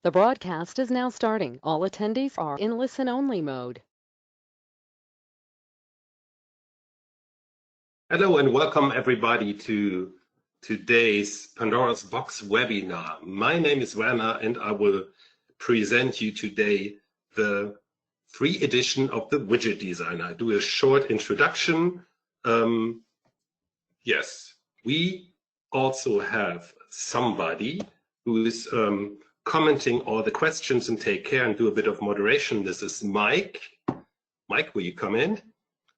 The broadcast is now starting. All attendees are in listen-only mode. Hello and welcome everybody to today's Pandora's Box webinar. My name is Werner and I will present you today the free edition of the Widget Designer. I do a short introduction. Yes, we also have somebody who is commenting all the questions and take care and do a bit of moderation. This is Mike. Mike, will you come in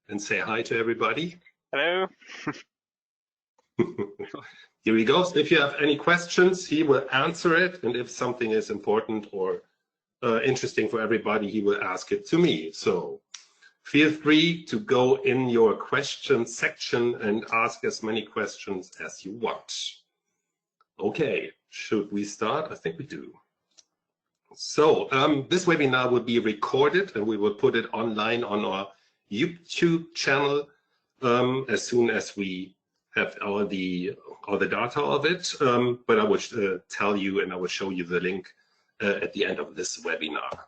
and say hi to everybody? Hello. Here he goes. If you have any questions, he will answer it. And if something is important or interesting for everybody, he will ask it to me. So feel free to go in your question section and ask as many questions as you want. Okay, should we start? I think we do. So this webinar will be recorded and we will put it online on our YouTube channel as soon as we have all the data of it, but I will tell you and I will show you the link at the end of this webinar.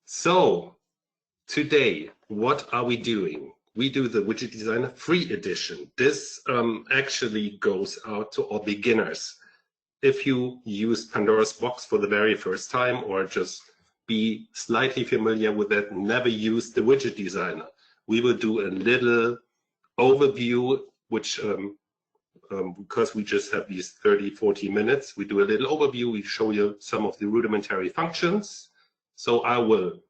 So today, what are we doing? We do the Widget Designer free edition. This actually goes out to all beginners. If you use Pandora's Box for the very first time or just be slightly familiar with it, never use the Widget Designer, we will do a little overview, which because we just have these 30-40 minutes, we do a little overview. We show you some of the rudimentary functions. So I will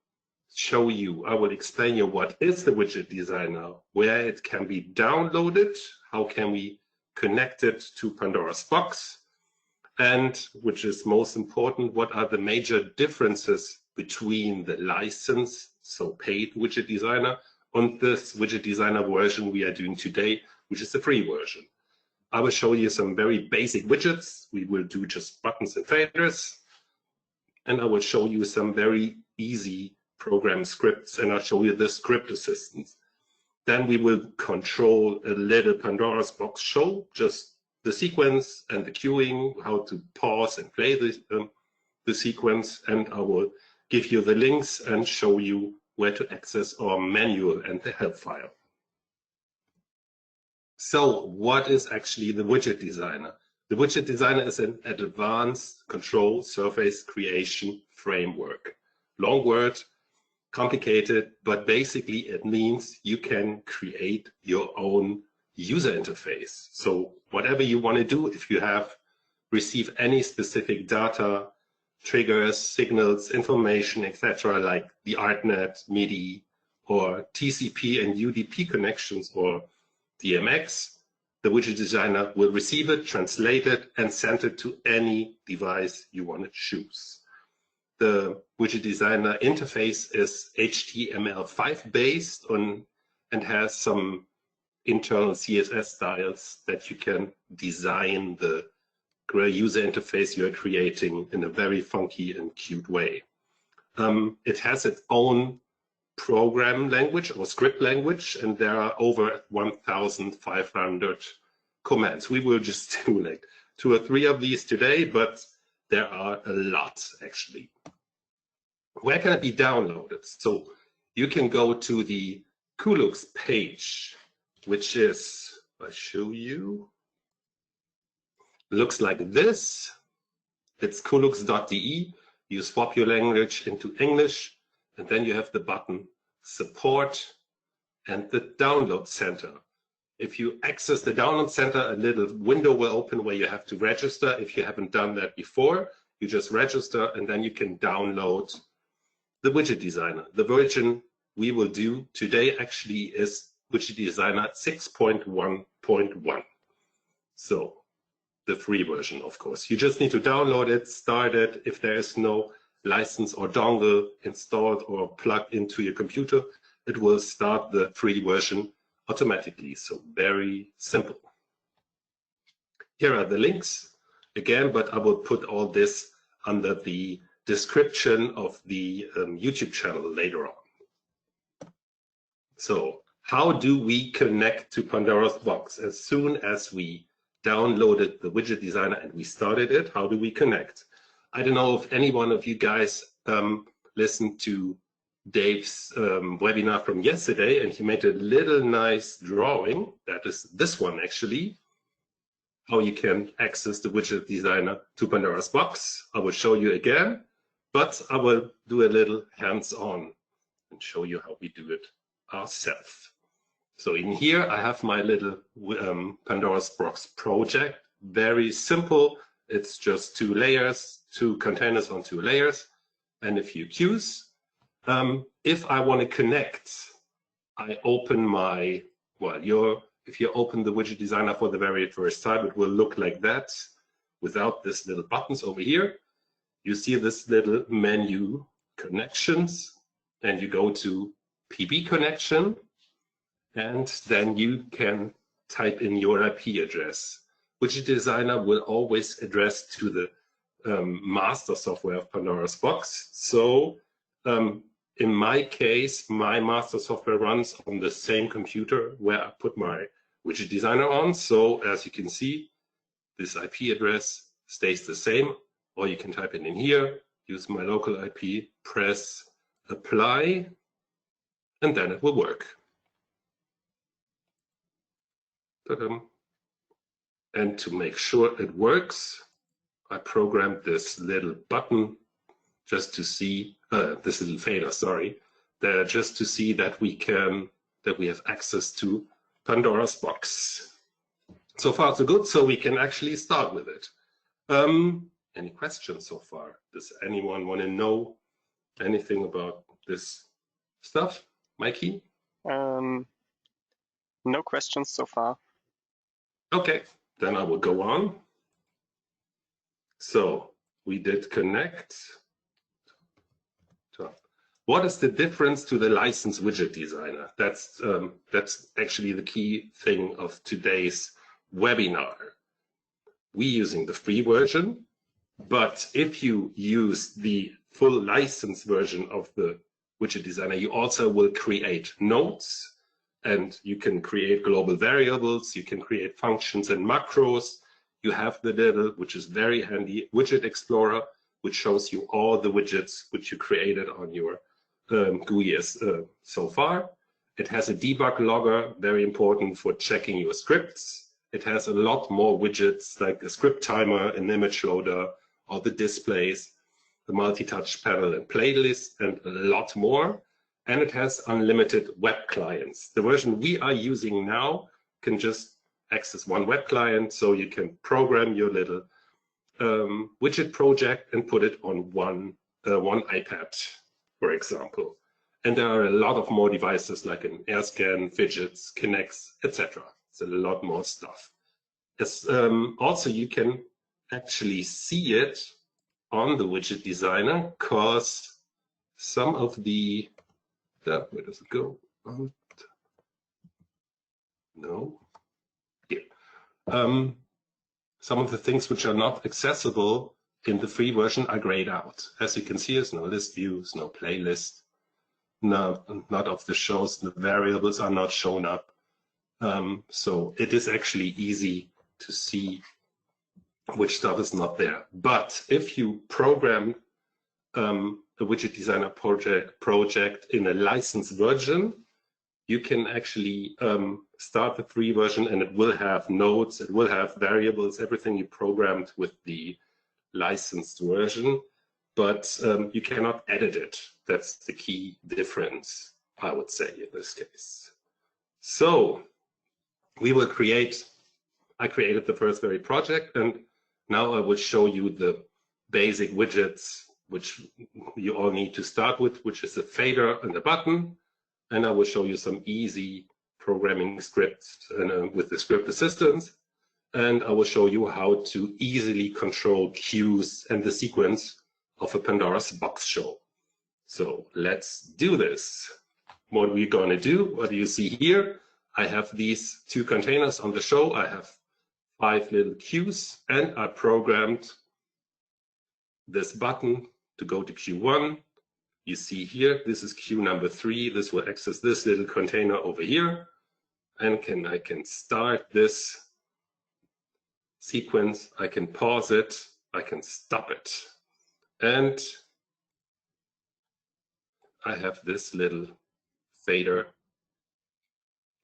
show you, I will explain you what is the Widget Designer, where it can be downloaded, how can we connect it to Pandora's Box, and which is most important, what are the major differences between the license, so paid Widget Designer, and this Widget Designer version we are doing today, which is the free version. I will show you some very basic widgets. We will do just buttons and faders. And I will show you some very easy program scripts, and I'll show you the script assistance. Then we will control a little Pandora's Box show, just the sequence and the queuing, how to pause and play the sequence. And I will give you the links and show you where to access our manual and the help file. So what is actually the Widget Designer? The Widget Designer is an advanced control surface creation framework. Long word, complicated, but basically it means you can create your own user interface. So whatever you want to do, if you have received any specific data, triggers, signals, information, etc., like the ArtNet, MIDI, or TCP and UDP connections, or DMX, the Widget Designer will receive it, translate it, and send it to any device you want to choose. The Widget Designer interface is HTML5 based and has some internal CSS styles that you can design the user interface you're creating in a very funky and cute way. It has its own program language or script language, and there are over 1,500 commands. We will just do like 2 or 3 of these today, but there are a lot actually. Where can it be downloaded? So you can go to the Kulux page, which is, I'll show you, looks like this. It's kulux.de. You swap your language into English, and then you have the button support and the download center. If you access the download center, a little window will open where you have to register. If you haven't done that before, you just register and then you can download the Widget Designer. The version we will do today actually is Widget Designer 6.1.1. So the free version, of course. You just need to download it, start it. If there is no license or dongle installed or plugged into your computer, it will start the free version automatically. So very simple. Here are the links again, but I will put all this under the description of the YouTube channel later on. So how do we connect to Pandora's Box? As soon as we downloaded the Widget Designer and we started it, how do we connect? I don't know if any one of you guys listened to Dave's webinar from yesterday, and he made a little nice drawing. That is this one actually, how you can access the widget designer to Pandoras Box. I will show you again, but I will do a little hands-on and show you how we do it ourselves. So in here, I have my little Pandoras Box project. Very simple. It's just 2 layers, 2 containers on 2 layers, and a few queues. If I want to connect, I open my, if you open the widget designer for the very first time, it will look like that without this little buttons over here. You see this little menu connections, and you go to PB connection, and then you can type in your IP address. Widget designer will always address to the master software of Pandoras Box. So in my case, my master software runs on the same computer where I put my widget designer on. So as you can see, this IP address stays the same, or you can type it in here, use my local IP, press apply, and then it will work. And to make sure it works, I programmed this little button just to see, this little fader, sorry, just to see that we have access to Pandoras Box. So far so good, so we can actually start with it. Any questions so far? Does anyone want to know anything about this stuff? Mikey? No questions so far. Okay, then I will go on. So we did connect. What is the difference to the licensed widget designer? That's actually the key thing of today's webinar. We're using the free version, but if you use the full license version of the widget designer, you also will create nodes, and you can create global variables, you can create functions and macros. You have the little, which is very handy, Widget Explorer, which shows you all the widgets which you created on your GUIs so far. It has a debug logger, very important for checking your scripts. It has a lot more widgets like a script timer, an image loader, all the displays, the multi-touch panel and playlist, and a lot more. And it has unlimited web clients. The version we are using now can just access one web client, so you can program your little widget project and put it on one iPad, for example. And there are a lot of more devices like an AirScan, Fidgets, Kinects, etc. It's a lot more stuff. Also, you can actually see it on the widget designer, because some of the, where does it go? No. Here. Some of the things which are not accessible in the free version are grayed out. As you can see, there's no list views, no playlist, not of the shows, the variables are not shown up. So it is actually easy to see which stuff is not there. But if you program a widget designer project in a licensed version, you can actually start the free version, and it will have nodes, it will have variables, everything you programmed with the licensed version, but you cannot edit it. That's the key difference, I would say, in this case. So we will I created the first very project, and now I will show you the basic widgets which you all need to start with, which is a fader and a button. And I will show you some easy programming scripts with the script assistance. And I will show you how to easily control queues and the sequence of a Pandoras Box show. So let's do this. What are we going to do? What do you see here? I have these 2 containers on the show. I have 5 little queues, and I programmed this button to go to queue 1. You see here, this is queue number 3. This will access this little container over here. And I can start this sequence. I can pause it. I can stop it. And I have this little fader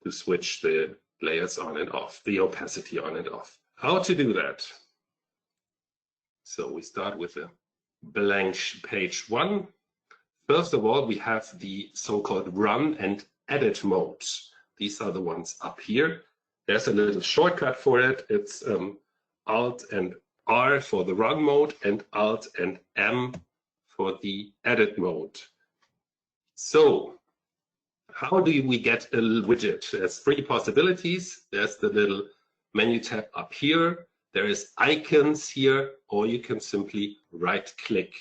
to switch the layers on and off, the opacity on and off. How to do that? So we start with a blank page 1. First of all, we have the so-called run and edit modes. These are the ones up here. There's a little shortcut for it. It's Alt and R for the run mode and Alt and M for the edit mode. So how do we get a widget? There's 3 possibilities. There's the little menu tab up here. There is icons here, or you can simply right-click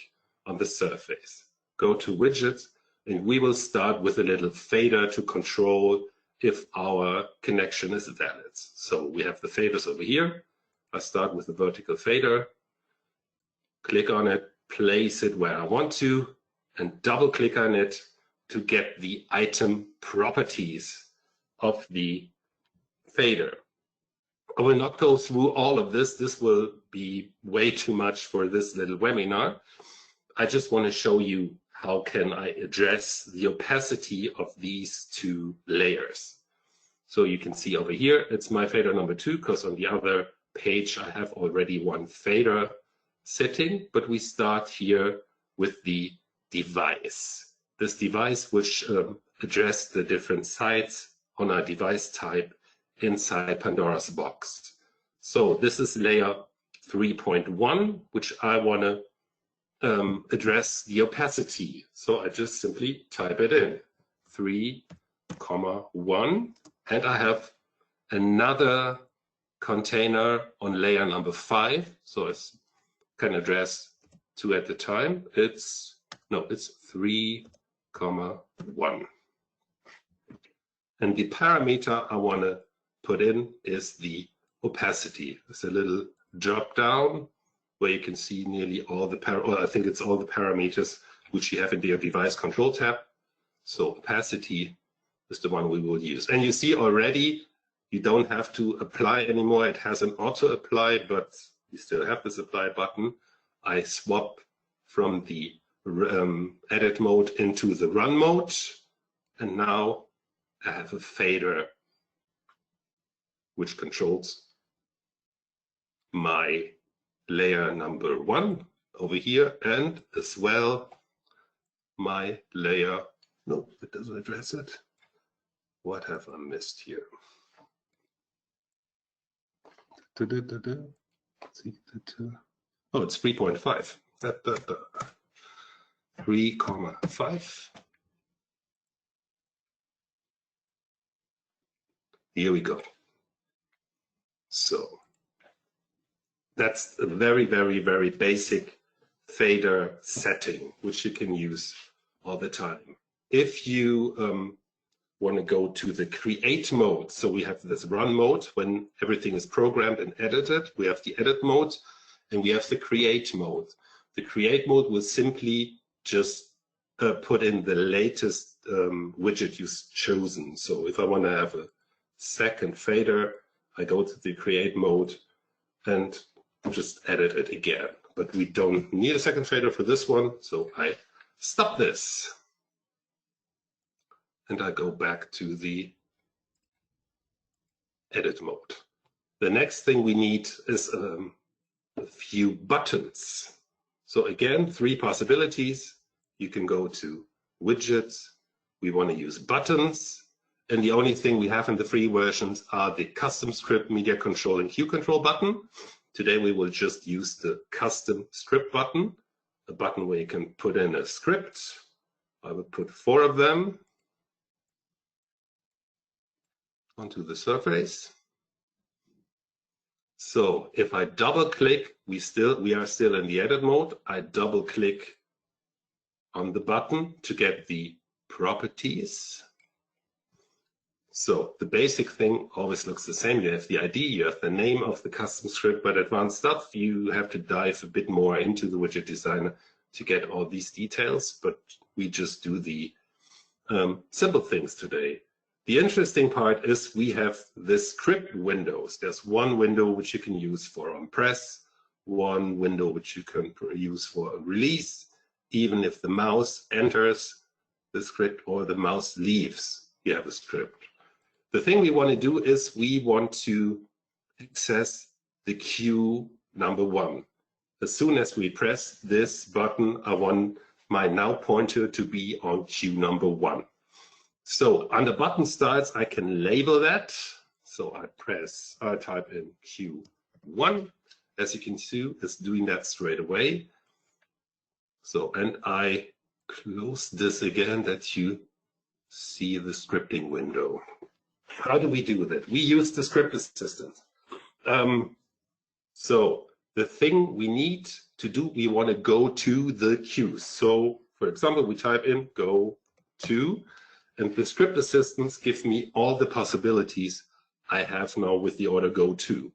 on the surface. Go to widgets, and we will start with a little fader to control if our connection is valid. So we have the faders over here. I start with the vertical fader, click on it, place it where I want to, and double click on it to get the item properties of the fader. I will not go through all of this. This will be way too much for this little webinar. I just want to show you how can I address the opacity of these 2 layers. So you can see over here, it's my fader number 2, because on the other page I have already 1 fader setting, but we start here with the device. This device which address the different sites on our device type inside Pandoras Box. So this is layer 3.1, which I want to address the opacity. So I just simply type it in, 3,1, and I have another container on layer number 5. So I can address 2 at the time. It's 3,1. And the parameter I want to put in is the opacity. It's a little drop down where you can see nearly all the I think it's all the parameters which you have in your device control tab. So opacity is the one we will use. And you see already you don't have to apply anymore. It has an auto apply, but you still have this apply button. I swap from the edit mode into the run mode, and now I have a fader which controls my layer number 1 over here, and as well my layer, no, it doesn't address it. What have I missed here? Oh, it's 3.5. 3,5. Here we go. So that's a very, very, very basic fader setting, which you can use all the time. If you want to go to the create mode, so we have this run mode when everything is programmed and edited. We have the edit mode, and we have the create mode. The create mode will simply just put in the latest widget you've chosen. So if I want to have a second fader, I go to the create mode and just edit it again. But we don't need a second fader for this one, so I stop this. And I go back to the edit mode. The next thing we need is a few buttons. So again, 3 possibilities. You can go to widgets. We want to use buttons. And the only thing we have in the free versions are the custom script, media control, and queue control button. Today we will just use the custom script button, a button where you can put in a script. I will put 4 of them onto the surface. So if I double click, we are still in the edit mode. I double click on the button to get the properties. So the basic thing always looks the same. You have the ID, you have the name of the custom script, but advanced stuff, you have to dive a bit more into the widget designer to get all these details, but we just do the simple things today. The interesting part is we have the script windows. There's one window which you can use for on press, one window which you can use for a release, even if the mouse enters the script or the mouse leaves, you have a script. The thing we want to do is we want to access the queue number 1. As soon as we press this button, I want my now pointer to be on queue number 1. So under button styles, I can label that. So I type in Q1. As you can see, it's doing that straight away. So, and I close this again that you see the scripting window. How do we do that? We use the script assistant. So the thing we need to do, we want to go to the queues. So for example, we type in go to, and the script assistants give me all the possibilities I have now with the order go to.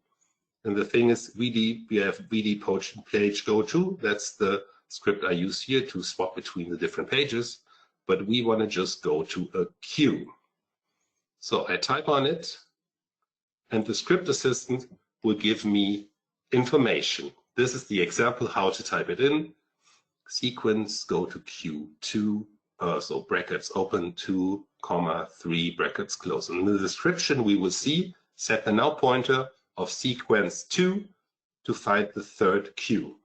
And the thing is, we have VD page go to. That's the script I use here to swap between the different pages. But we want to just go to a queue. So I type on it, and the script assistant will give me information. This is the example how to type it in. Sequence, go to Q2, so brackets open 2, 3 brackets close. In the description, we will see set the now pointer of sequence 2 to find the third queue.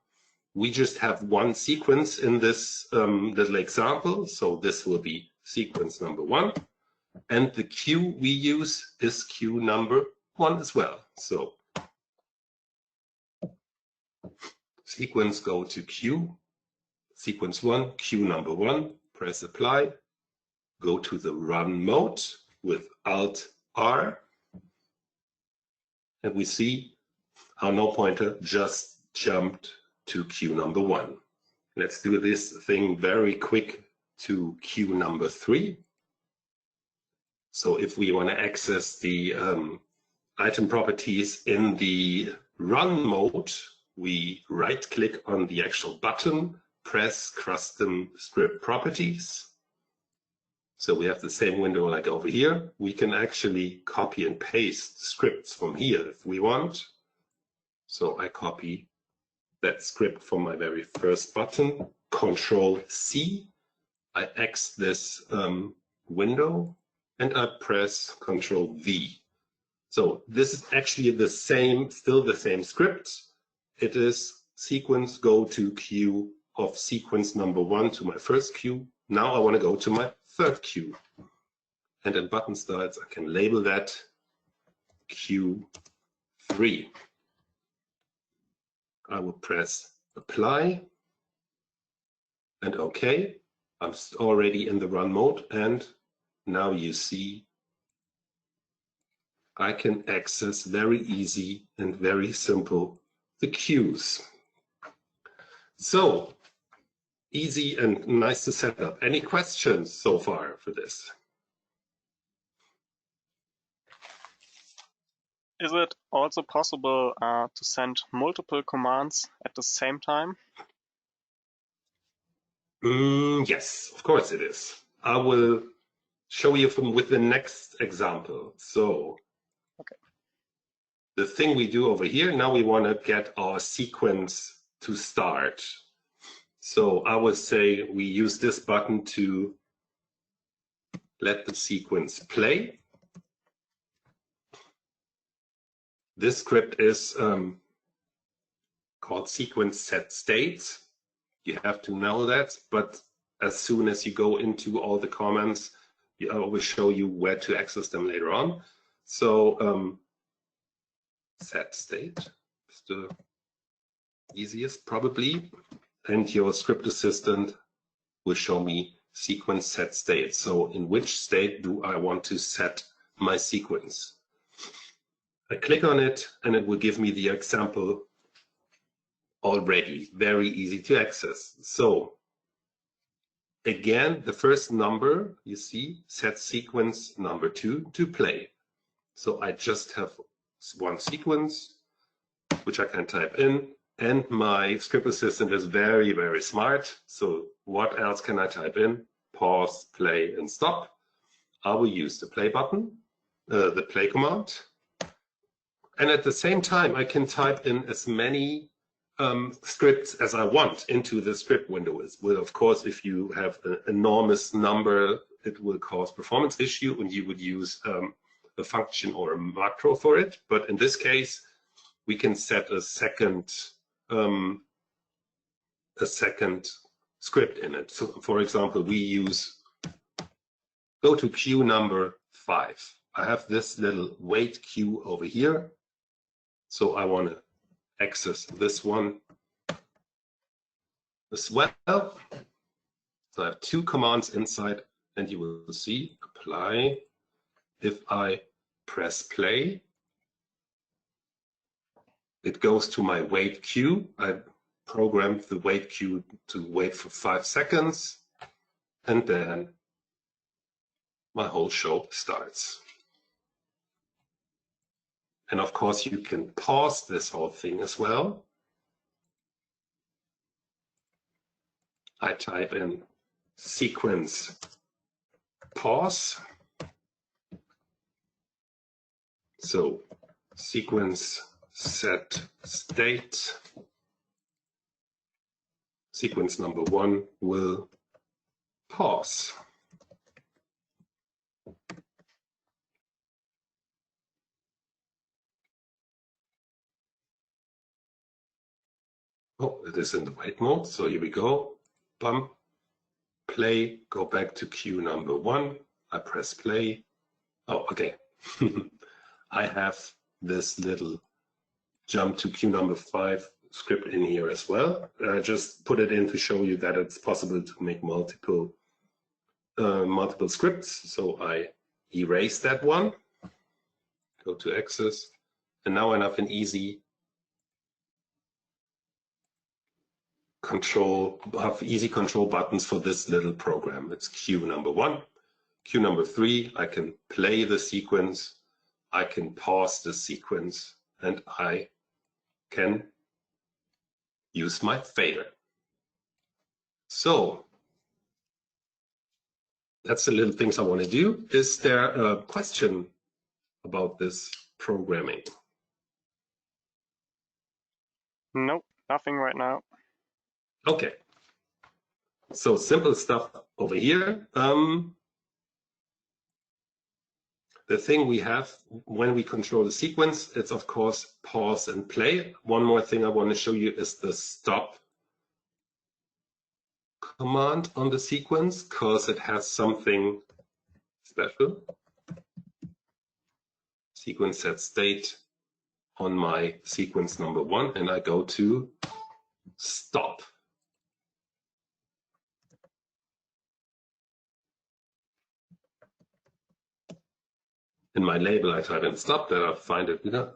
We just have one sequence in this little example, so this will be sequence number 1. And the queue we use is queue number 1 as well. So sequence go to queue, sequence 1, queue number 1, press apply, go to the run mode with Alt R, and we see our no pointer just jumped to queue number 1. Let's do this thing very quick to queue number 3. So if we want to access the item properties in the run mode, we right click on the actual button, press custom script properties. So we have the same window like over here. We can actually copy and paste scripts from here if we want. So I copy that script from my very first button, Control C. I X this window and I press Control V. So this is actually the same, still the same script. It is sequence go to queue of sequence number 1 to my first queue. Now I want to go to my third queue. And in button styles, I can label that Q3. I will press apply and OK. I'm already in the run mode, and now you see I can access very easy and very simple the queues. So easy and nice to set up. Any questions so far for this? Is it also possible to send multiple commands at the same time? Yes, of course it is. I will show you with the next example. So okay. The thing we do over here, now we want to get our sequence to start. So I would say we use this button to let the sequence play. This script is called sequence set state. You have to know that, but as soon as you go into all the comments, I will show you where to access them later on. So set state is the easiest probably, and your script assistant will show me sequence set state. So in which state do I want to set my sequence? I click on it and it will give me the example already, very easy to access. So again, the first number you see set sequence number 2 to play. So I just have one sequence which I can type in, and my script assistant is very, very smart. So what else can I type in? Pause, play, and stop. I will use the play button, the play command. And at the same time, I can type in as many scripts as I want into the script window. It will, of course, if you have an enormous number, it will cause performance issue, and you would use a function or a macro for it. But in this case, we can set a second script in it. So, for example, we use go to queue number 5. I have this little wait queue over here, so I want to access this one as well. So I have 2 commands inside, and you will see apply. If I press play, it goes to my wait queue. I programmed the wait queue to wait for 5 seconds, and then my whole show starts. And of course, you can pause this whole thing as well. I type in sequence pause. So sequence set state. Sequence number 1 will pause. Oh, it is in the wait mode. So here we go. Bump, play, go back to queue number 1. I press play. Oh, okay. I have this little jump to queue number 5 script in here as well. I just put it in to show you that it's possible to make multiple scripts. So I erase that one, go to access, and now I have an easy control buttons for this little program. It's queue number 1. Queue number 3, I can play the sequence, I can pause the sequence, and I can use my fader. So that's the little things I want to do. Is there a question about this programming? Nope, nothing right now. Okay. So simple stuff over here. The thing we have when we control the sequence, it's of course pause and play. One more thing I want to show you is the stop command on the sequence, because it has something special. Sequence set state on my sequence number 1, and I go to stop. In my label, I type in stop, then I find it here.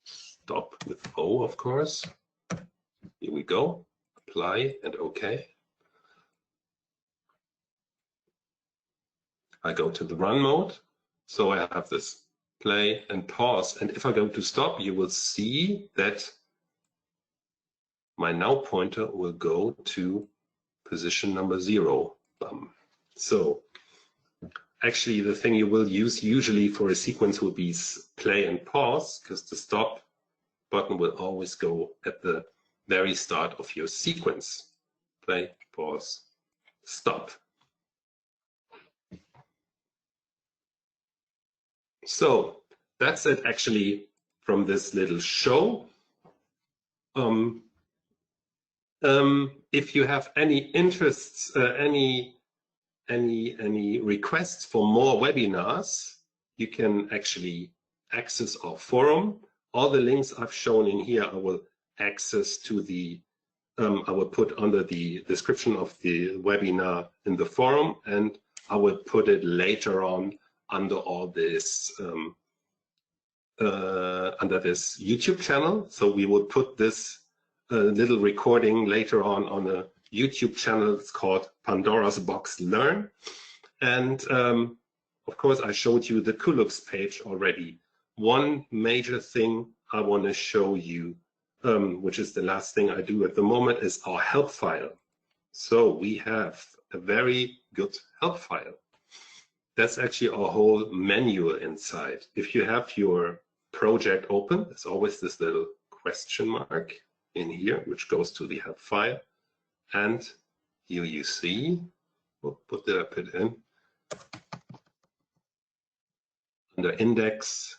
Stop with O, of course. Here we go. Apply and OK. I go to the run mode. So I have this play and pause. And if I go to stop, you will see that my now pointer will go to position number 0. So actually, the thing you will use usually for a sequence will be play and pause, because the stop button will always go at the very start of your sequence. Play, pause, stop. So that's it actually from this little show. If you have any interests, any requests for more webinars, you can actually access our forum. All the links I've shown in here, I will access to the, I will put under the description of the webinar in the forum, and I will put it later on under all this, under this YouTube channel. So we will put this little recording later on a YouTube channel. It's called Pandoras Box Learn. And of course, I showed you the Kulux page already. One major thing I want to show you, which is the last thing I do at the moment, is our help file. So we have a very good help file. That's actually our whole manual inside. If you have your project open, there's always this little question mark. in here, which goes to the help file. And here you see, what did I put in? Under index,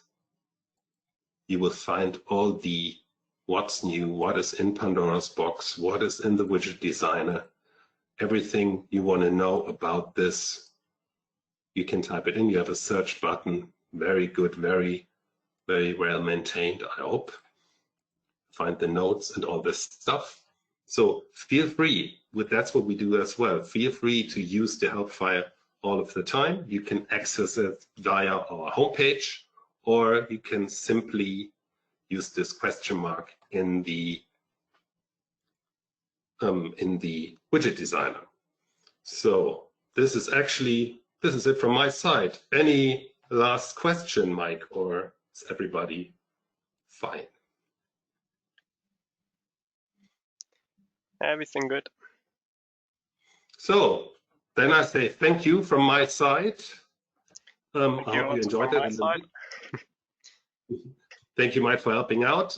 you will find all the what's new, what is in Pandora's box, what is in the widget designer, everything you want to know about this. You can type it in. You have a search button. Very good, very well maintained, I hope. Find the notes and all this stuff. So feel free, that's what we do as well. Feel free to use the help file all of the time. You can access it via our homepage, or you can simply use this question mark in the widget designer. So this is it from my side. Any last question, Mike, or is everybody fine? Everything good. So then I say thank you from my side. I hope you enjoyed it. Thank you, Mike, for helping out.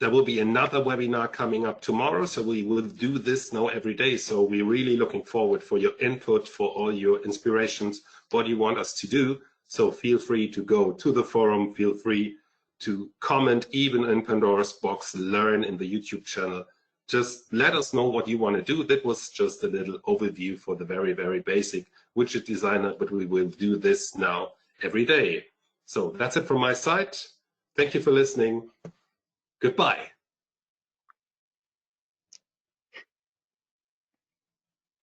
There will be another webinar coming up tomorrow, so we will do this now every day. So we're really looking forward for your input, for all your inspirations, what you want us to do. So feel free to go to the forum, feel free to comment even in Pandora's Box, learn in the YouTube channel. Just let us know what you want to do. That was just a little overview for the very, very basic widget designer, but we will do this now every day. So that's it from my side. Thank you for listening. Goodbye.